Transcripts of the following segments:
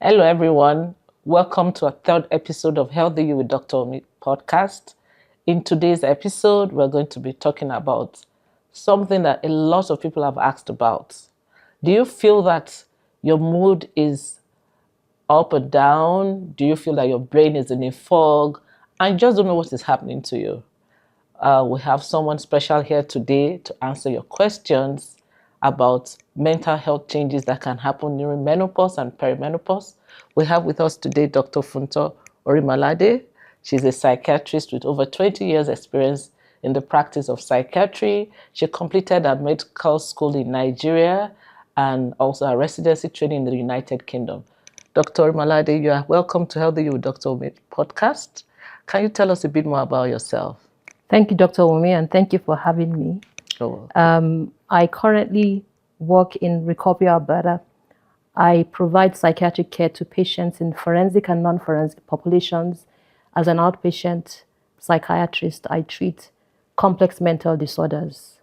Hello, everyone. Welcome to a third episode of Healthy You with Dr. Omi podcast. In today's episode, we're going to be talking about something that a lot of people have asked about. Do you feel that your mood is up or down? Do you feel that your brain is in a fog and you just don't know what is happening to you? We have someone special here today to answer your questions about mental health changes that can happen during menopause and perimenopause. We have with us today Dr. Funto Orimalade. She's a psychiatrist with over 20 years experience in the practice of psychiatry. She completed her medical school in Nigeria and also a residency training in the United Kingdom. Dr. Orimalade, you are welcome to Healthy You with Dr. Omi podcast. Can you tell us a bit more about yourself? Thank you, Dr. Omi, and thank you for having me. I currently work in Recovery, Alberta. I provide psychiatric care to patients in forensic and non-forensic populations. As an outpatient psychiatrist, I treat complex mental disorders.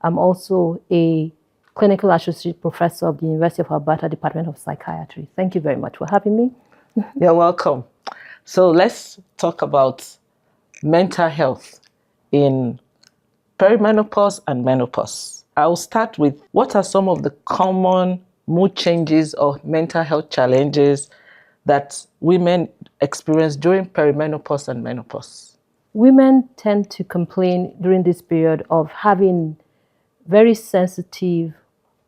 I'm also a clinical associate professor of the University of Alberta Department of Psychiatry. Thank you very much for having me. You're welcome. So let's talk about mental health in perimenopause and menopause. I'll start with what are some of the common mood changes or mental health challenges that women experience during perimenopause and menopause? Women tend to complain during this period of having very sensitive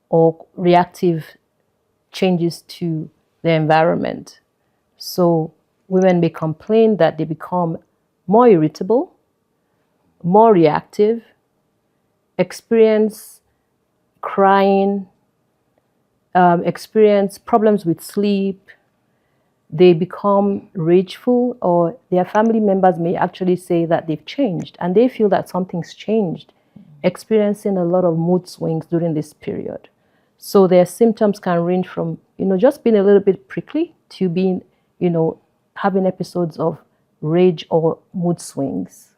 or reactive changes to the environment. So women may complain that they become more irritable, more reactive, experience crying, experience problems with sleep. They become rageful, or their family members may actually say that they've changed and they feel that something's changed, experiencing a lot of mood swings during this period. So their symptoms can range from, just being a little bit prickly to being, having episodes of rage or mood swings.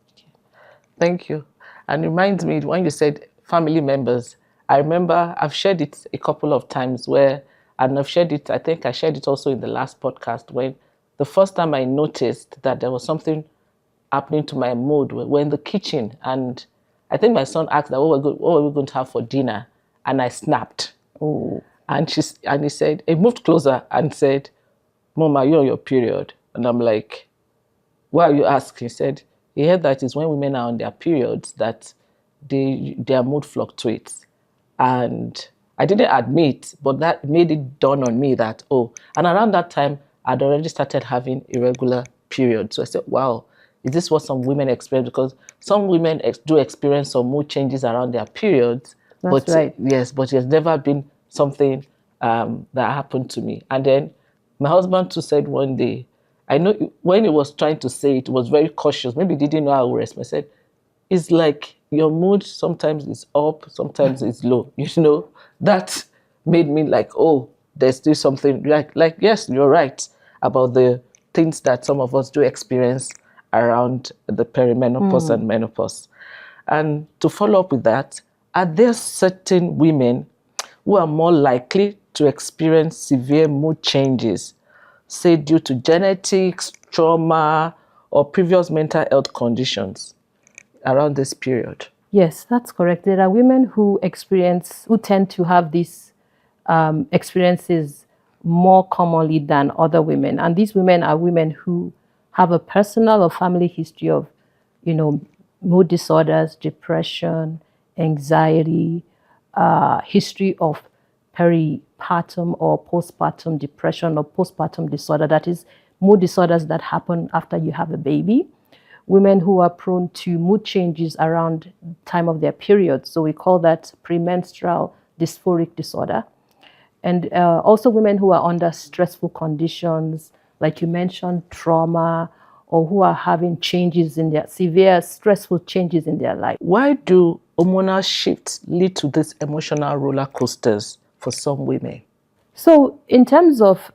Thank you. And it reminds me when you said family members, I remember I've shared it a couple of times and I've shared it, I think I shared it also in the last podcast, when the first time I noticed that there was something happening to my mood, we're in the kitchen and I think my son asked that what were we going to have for dinner, and I snapped. Oh. And he said, he moved closer and said, "Mom, are you on your period?" And I'm like, "Why are you asking?" He said, he heard that it's when women are on their periods that their mood fluctuates. And I didn't admit, but that made it dawn on me that, and around that time, I'd already started having irregular periods. So I said, wow, is this what some women experience? Because some women do experience some mood changes around their periods. That's right. Yes, but it's never been something that happened to me. And then my husband too said one day, I know when he was trying to say it, was very cautious. Maybe he didn't know how to respond. I said, it's like your mood sometimes is up, sometimes it's low. That made me like, there's still something like, yes, you're right about the things that some of us do experience around the perimenopause and menopause. And to follow up with that, are there certain women who are more likely to experience severe mood changes, say due to genetics, trauma, or previous mental health conditions around this period? Yes, that's correct. There are women who tend to have these experiences more commonly than other women. And these women are women who have a personal or family history of, mood disorders, depression, anxiety, history of peripartum or postpartum depression or postpartum disorder. That is, mood disorders that happen after you have a baby. Women who are prone to mood changes around time of their period. So we call that premenstrual dysphoric disorder. And also women who are under stressful conditions, like you mentioned, trauma, or who are having changes in their severe stressful changes in their life. Why do hormonal shifts lead to these emotional roller coasters for some women? So in terms of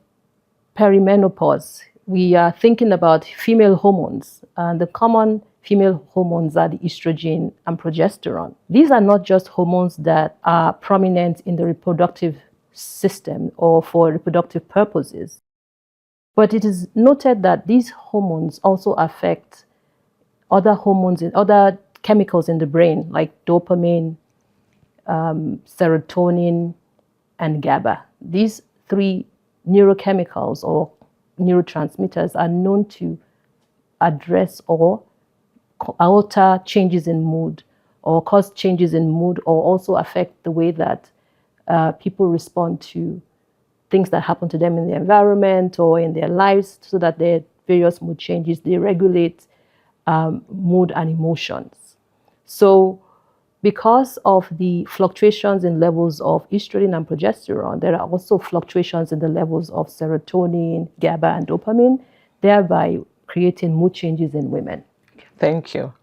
perimenopause, we are thinking about female hormones. And the common female hormones are the estrogen and progesterone. These are not just hormones that are prominent in the reproductive system or for reproductive purposes. But it is noted that these hormones also affect other hormones and other chemicals in the brain, like dopamine, serotonin, and GABA. These three neurochemicals or neurotransmitters are known to address or alter changes in mood or cause changes in mood or also affect the way that people respond to things that happen to them in the environment or in their lives, so that their various mood changes, they regulate mood and emotions. So because of the fluctuations in levels of estrogen and progesterone, there are also fluctuations in the levels of serotonin, GABA, and dopamine, thereby creating mood changes in women. Thank you.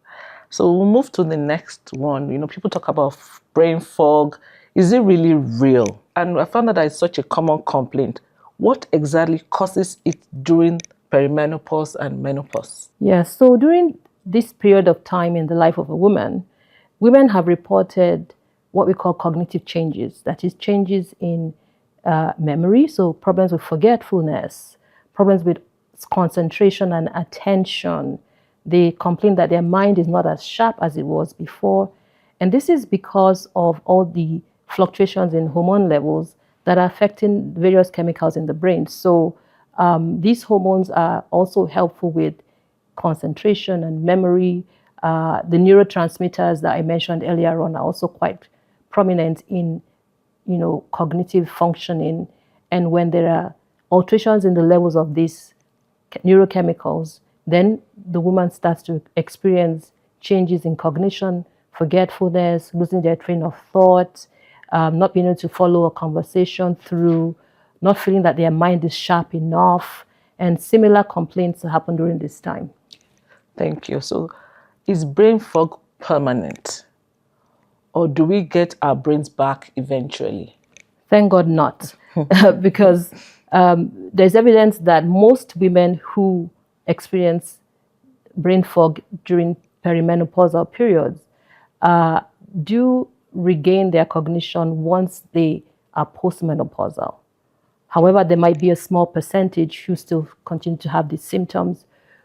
So we'll move to the next one. People talk about brain fog. Is it really real? And I found that it's such a common complaint. What exactly causes it during perimenopause and menopause? Yes, so during this period of time in the life of a woman, women have reported what we call cognitive changes, that is, changes in memory, so problems with forgetfulness, problems with concentration and attention. They complain that their mind is not as sharp as it was before. And this is because of all the fluctuations in hormone levels that are affecting various chemicals in the brain. So these hormones are also helpful with concentration and memory. The neurotransmitters that I mentioned earlier on are also quite prominent in, cognitive functioning. And when there are alterations in the levels of these neurochemicals, then the woman starts to experience changes in cognition, forgetfulness, losing their train of thought, not being able to follow a conversation through, not feeling that their mind is sharp enough, and similar complaints happen during this time. Thank you. So is brain fog permanent? Or do we get our brains back eventually? Thank God not, because there's evidence that most women who experience brain fog during perimenopausal periods do regain their cognition once they are postmenopausal. However, there might be a small percentage who still continue to have these symptoms,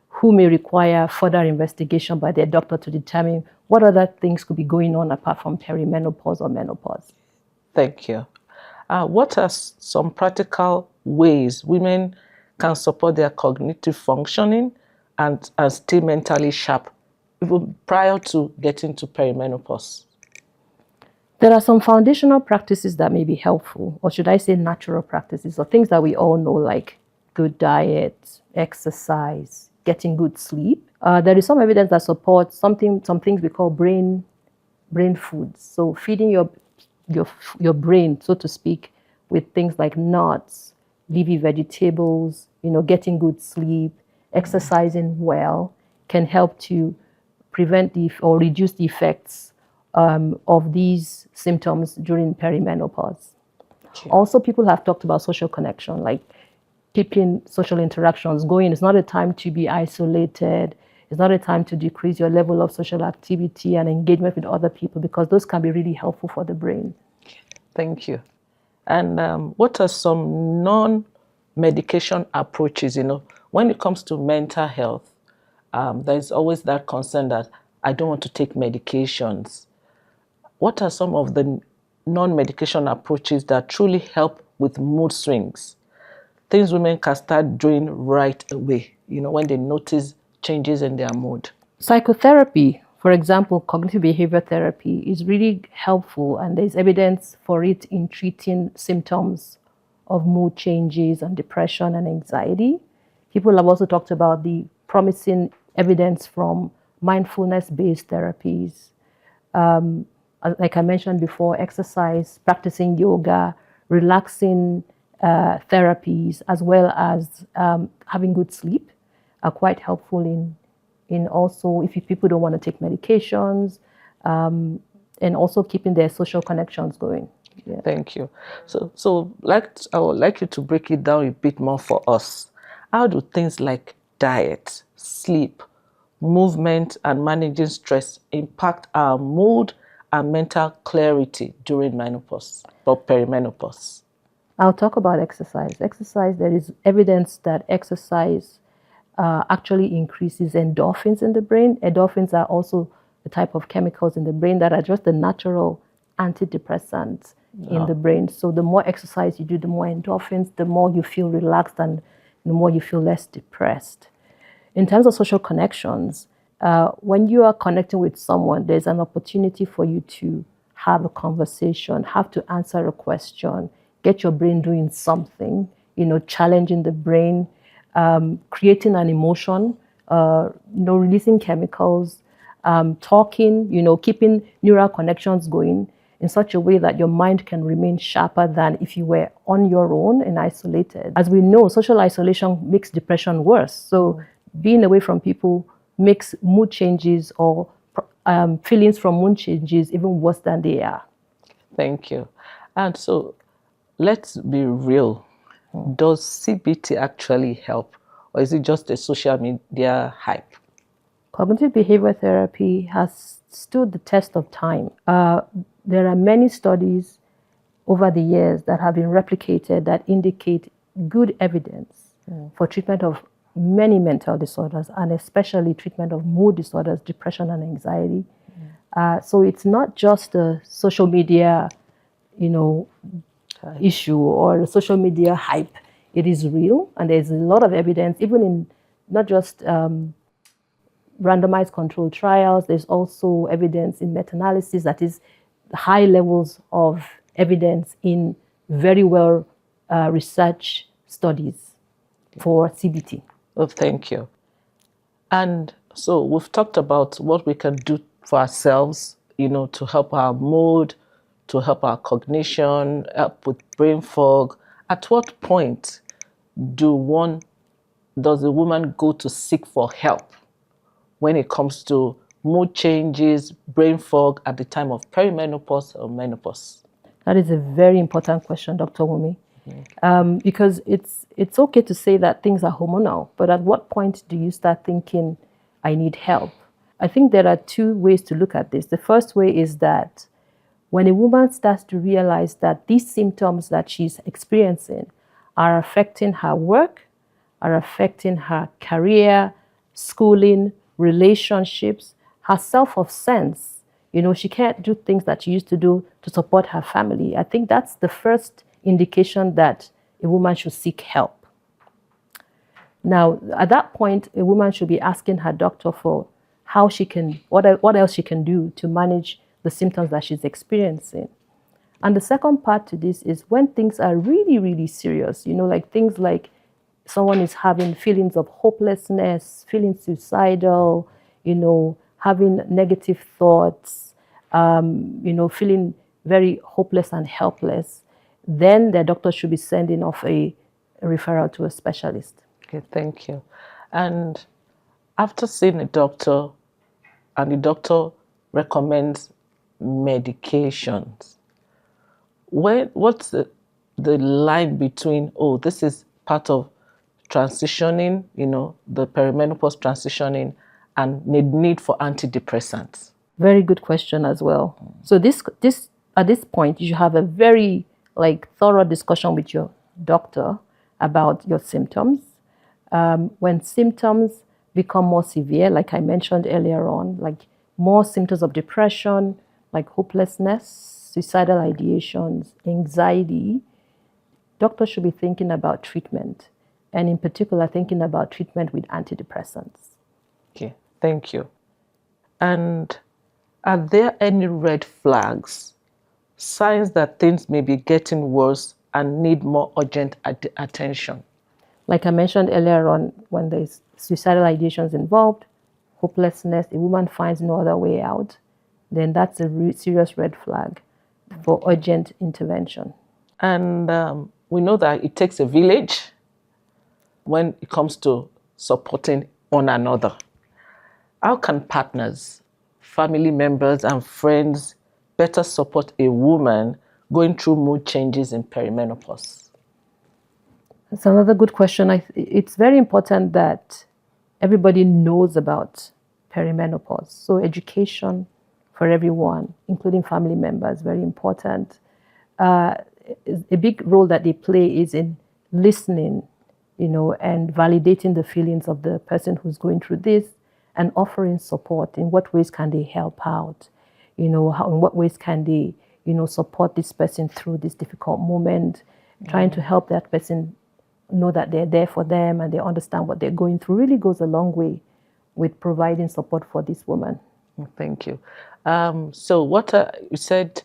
who may require further investigation by their doctor to determine what other things could be going on apart from perimenopause or menopause. Thank you. What are some practical ways women can support their cognitive functioning and stay mentally sharp even prior to getting to perimenopause? There are some foundational practices that may be helpful, or should I say natural practices, or things that we all know, like good diet, exercise, getting good sleep. There is some evidence that supports some things we call brain foods. So feeding your brain, so to speak, with things like nuts, leafy vegetables, getting good sleep, exercising well can help to prevent or reduce the effects of these symptoms during perimenopause. Okay. Also, people have talked about social connection, like keeping social interactions going. It's not a time to be isolated. It's not a time to decrease your level of social activity and engagement with other people, because those can be really helpful for the brain. Thank you. And what are some non-medication approaches? When it comes to mental health, there's always that concern that I don't want to take medications. What are some of the non-medication approaches that truly help with mood swings? Things women can start doing right away, when they notice changes in their mood. Psychotherapy, for example, cognitive behavior therapy, is really helpful, and there's evidence for it in treating symptoms of mood changes and depression and anxiety. People have also talked about the promising evidence from mindfulness-based therapies. Like I mentioned before, exercise, practicing yoga, relaxing therapies, as well as having good sleep are quite helpful in also, if people don't want to take medications, and also keeping their social connections going. Yeah. Thank you. So I would like you to break it down a bit more for us. How do things like diet, sleep, movement, and managing stress impact our mood and mental clarity during menopause or perimenopause? I'll talk about exercise. Exercise, there is evidence that exercise actually increases endorphins in the brain. Endorphins are also the type of chemicals in the brain that are just the natural antidepressants in the brain. So the more exercise you do, the more endorphins, the more you feel relaxed and the more you feel less depressed. In terms of social connections, when you are connecting with someone, there's an opportunity for you to have a conversation, have to answer a question, get your brain doing something, challenging the brain, creating an emotion, releasing chemicals, talking, keeping neural connections going in such a way that your mind can remain sharper than if you were on your own and isolated. As we know, social isolation makes depression worse. So being away from people makes mood changes or feelings from mood changes even worse than they are. Thank you. And so let's be real. Does CBT actually help, or is it just a social media hype? Cognitive behavior therapy has stood the test of time. There are many studies over the years that have been replicated that indicate good evidence for treatment of many mental disorders, and especially treatment of mood disorders, depression and anxiety. So it's not just a social media, issue or a social media hype. It is real, and there's a lot of evidence, even in not just randomized controlled trials. There's also evidence in meta-analysis, that is high levels of evidence in very well researched studies for CBT. Oh, thank you. And so we've talked about what we can do for ourselves, to help our mood, to help our cognition, help with brain fog. At what point does a woman go to seek for help when it comes to mood changes, brain fog at the time of perimenopause or menopause? That is a very important question, Dr. Wumi, because it's okay to say that things are hormonal, but at what point do you start thinking, I need help? I think there are two ways to look at this. The first way is that when a woman starts to realize that these symptoms that she's experiencing are affecting her work, are affecting her career, schooling, relationships, her self of sense. She can't do things that she used to do to support her family. I think that's the first indication that a woman should seek help. Now, at that point, a woman should be asking her doctor for how she can, what else she can do to manage the symptoms that she's experiencing. And the second part to this is when things are really, really serious, like things like someone is having feelings of hopelessness, feeling suicidal, having negative thoughts, feeling very hopeless and helpless, then the doctor should be sending off a referral to a specialist. Okay, thank you. And after seeing a doctor, and the doctor recommends medications, what's the line between, this is part of transitioning, the perimenopause transitioning, and need for antidepressants? Very good question as well. So this at this point, you should have a very thorough discussion with your doctor about your symptoms. When symptoms become more severe, like I mentioned earlier on, like more symptoms of depression, like hopelessness, suicidal ideations, anxiety, doctors should be thinking about treatment, and in particular, thinking about treatment with antidepressants. Okay, thank you. And are there any red flags, signs that things may be getting worse and need more urgent attention? Like I mentioned earlier on, when there's suicidal ideations involved, hopelessness, a woman finds no other way out, then that's a serious red flag for urgent intervention. And we know that it takes a village when it comes to supporting one another. How can partners, family members, and friends better support a woman going through mood changes in perimenopause? That's another good question. It's very important that everybody knows about perimenopause. So education for everyone, including family members, very important. a big role that they play is in listening, and validating the feelings of the person who's going through this and offering support. In what ways can they help out? In what ways can they, support this person through this difficult moment, trying to help that person know that they're there for them and they understand what they're going through really goes a long way with providing support for this woman. Thank you. So what you said,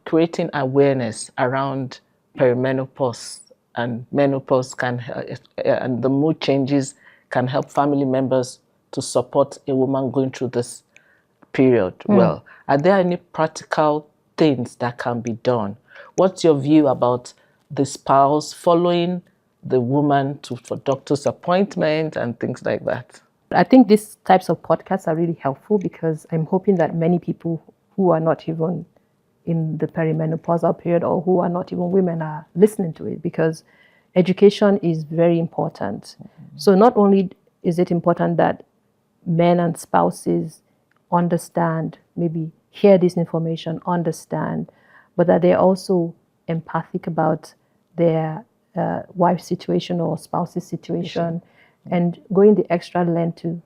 creating awareness around perimenopause and menopause and the mood changes can help family members to support a woman going through this period. Well, are there any practical things that can be done? What's your view about the spouse following the woman for doctor's appointment and things like that? I think these types of podcasts are really helpful because I'm hoping that many people who are not even in the perimenopausal period or who are not even women are listening to it, because education is very important. So not only is it important that men and spouses understand, maybe hear this information, understand, but that they're also empathic about their wife's situation or spouse's situation, and going the extra length to,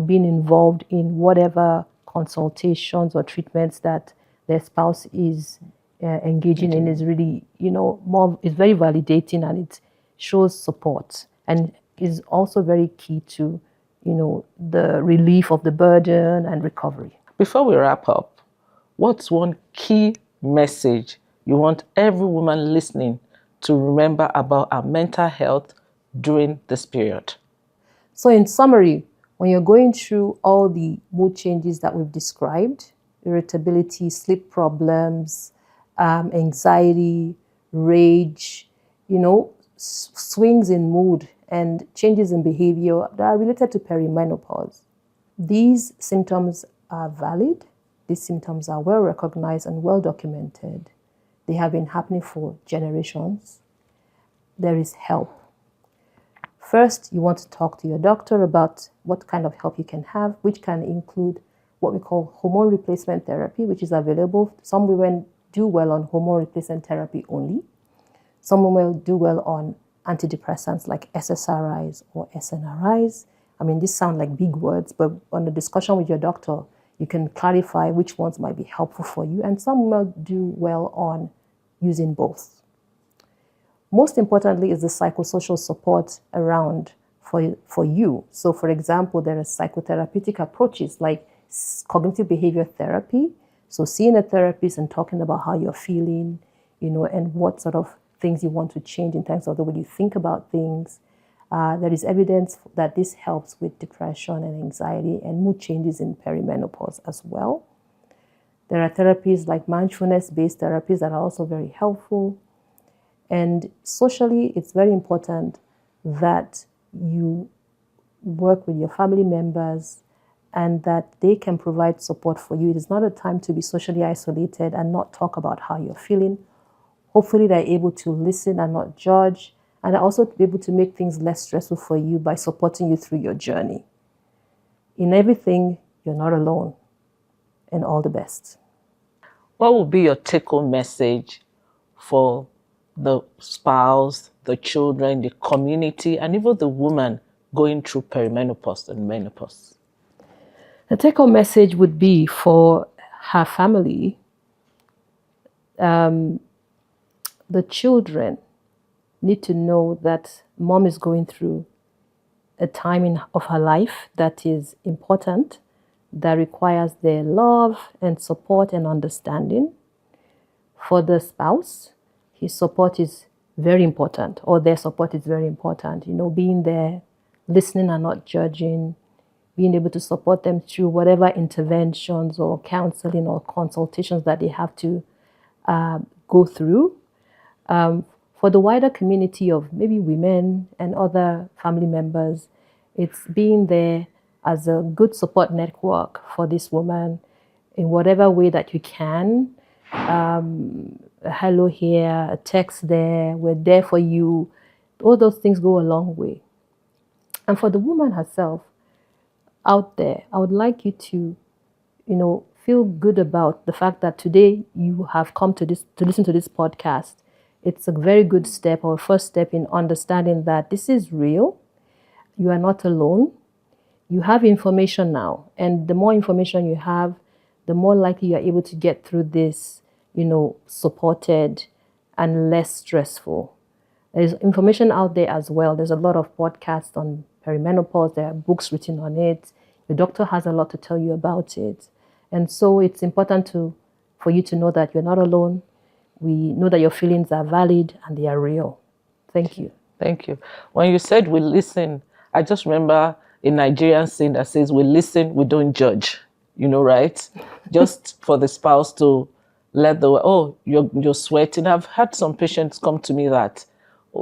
being involved in whatever consultations or treatments that their spouse is engaging in is really, is very validating, and it shows support and is also very key to, the relief of the burden and recovery. Before we wrap up, what's one key message you want every woman listening to remember about our mental health during this period? So in summary, when you're going through all the mood changes that we've described, irritability, sleep problems, anxiety, rage, swings in mood and changes in behavior that are related to perimenopause. These symptoms are valid. These symptoms are well recognized and well documented. They have been happening for generations. There is help. First, you want to talk to your doctor about what kind of help you can have, which can include what we call hormone replacement therapy, which is available. Some women do well on hormone replacement therapy only. Some women do well on antidepressants like SSRIs or SNRIs. I mean, these sound like big words, but on the discussion with your doctor, you can clarify which ones might be helpful for you. And some women do well on using both. Most importantly is the psychosocial support around for you. So for example, there are psychotherapeutic approaches like cognitive behavior therapy. So seeing a therapist and talking about how you're feeling, and what sort of things you want to change in terms of the way you think about things. There is evidence that this helps with depression and anxiety and mood changes in perimenopause as well. There are therapies like mindfulness-based therapies that are also very helpful. And socially, it's very important that you work with your family members and that they can provide support for you. It is not a time to be socially isolated and not talk about how you're feeling. Hopefully, they're able to listen and not judge, and also to be able to make things less stressful for you by supporting you through your journey. In everything, you're not alone, and all the best. What would be your take-home message for the spouse, the children, the community, and even the woman going through perimenopause and menopause? The take-home message would be for her family, the children need to know that mom is going through a time of her life that is important, that requires their love and support and understanding. For the spouse, his support is very important, or their support is very important. Being there, listening and not judging, being able to support them through whatever interventions or counseling or consultations that they have to go through. For the wider community of maybe women and other family members, it's being there as a good support network for this woman in whatever way that you can. A hello here, a text there, we're there for you. All those things go a long way. And for the woman herself out there, I would like you to, feel good about the fact that today you have come to listen to this podcast. it's a very good step or first step in understanding that this is real. You are not alone. You have information now, and the more information you have, the more likely you are able to get through this, supported and less stressful. There's information out there as well. There's a lot of podcasts on perimenopause. There are books written on it. The doctor has a lot to tell you about it. And so it's important for you to know that you're not alone. We know that your feelings are valid and they are real. Thank you. Thank you. When you said we listen, I just remember a Nigerian saying that says, we listen, we don't judge, right? Just for the spouse to let you're sweating. I've had some patients come to me that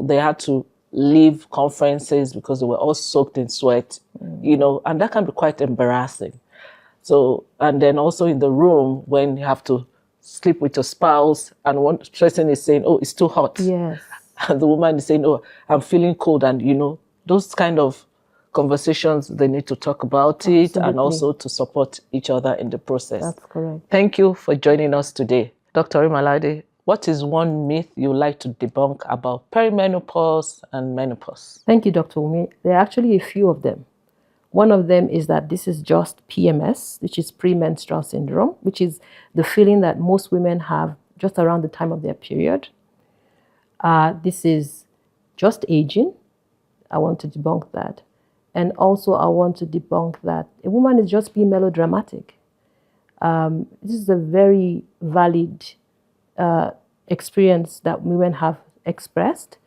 they had to leave conferences because they were all soaked in sweat, and that can be quite embarrassing. So, and then also in the room when you have to sleep with your spouse and one person is saying, oh, it's too hot. Yes. And the woman is saying, oh, I'm feeling cold. And, those kind of conversations, they need to talk about it and also to support each other in the process. That's correct. Thank you for joining us today. Dr. Orimalade, what is one myth you like to debunk about perimenopause and menopause? Thank you, Dr. Umi. There are actually a few of them. One of them is that this is just PMS, which is premenstrual syndrome, which is the feeling that most women have just around the time of their period. This is just aging. I want to debunk that. And also I want to debunk that a woman is just being melodramatic. This is a very valid experience that women have expressed,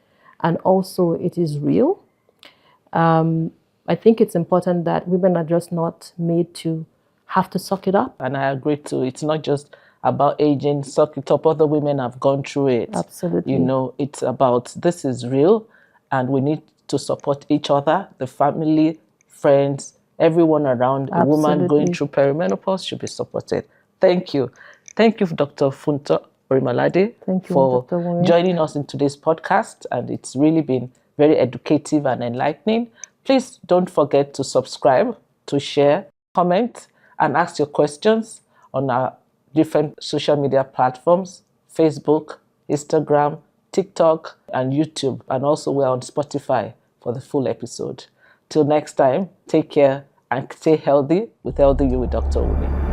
and also it is real. I think it's important that women are just not made to have to suck it up. And I agree too. It's not just about aging, suck it up. Other women have gone through it. Absolutely. It's about this is real and we need to support each other, the family, friends, everyone around. Absolutely. A woman going through perimenopause should be supported. Thank you. Thank you, Dr. Funto Orimalade, for joining us in today's podcast. And it's really been very educative and enlightening. Please don't forget to subscribe, to share, comment, and ask your questions on our different social media platforms, Facebook, Instagram, TikTok, and YouTube. And also we're on Spotify for the full episode. Till next time, take care and stay healthy with Healthy You with Dr. Umi.